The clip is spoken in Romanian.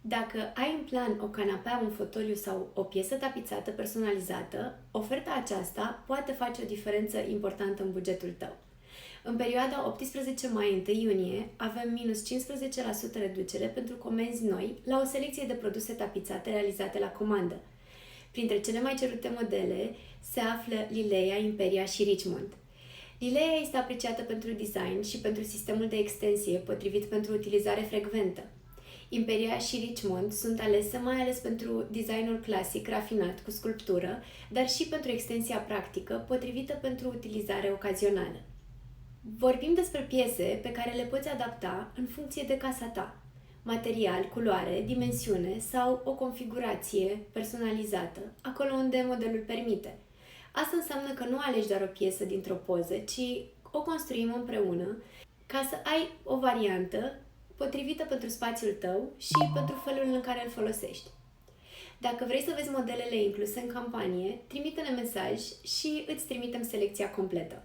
Dacă ai în plan o canapea, un fotoliu sau o piesă tapizată personalizată, oferta aceasta poate face o diferență importantă în bugetul tău. În perioada 18 mai-1 iunie avem minus 15% reducere pentru comenzi noi la o selecție de produse tapizate realizate la comandă. Printre cele mai cerute modele se află Lileia, Imperia și Richmond. Lileia este apreciată pentru design și pentru sistemul de extensie potrivit pentru utilizare frecventă. Imperia și Richmond sunt alese mai ales pentru designul clasic rafinat cu sculptură, dar și pentru extensia practică potrivită pentru utilizare ocazională. Vorbim despre piese pe care le poți adapta în funcție de casa ta. Material, culoare, dimensiune sau o configurație personalizată, acolo unde modelul permite. Asta înseamnă că nu alegi doar o piesă dintr-o poză, ci o construim împreună ca să ai o variantă potrivită pentru spațiul tău și pentru felul în care îl folosești. Dacă vrei să vezi modelele incluse în campanie, trimite-ne mesaj și îți trimitem selecția completă.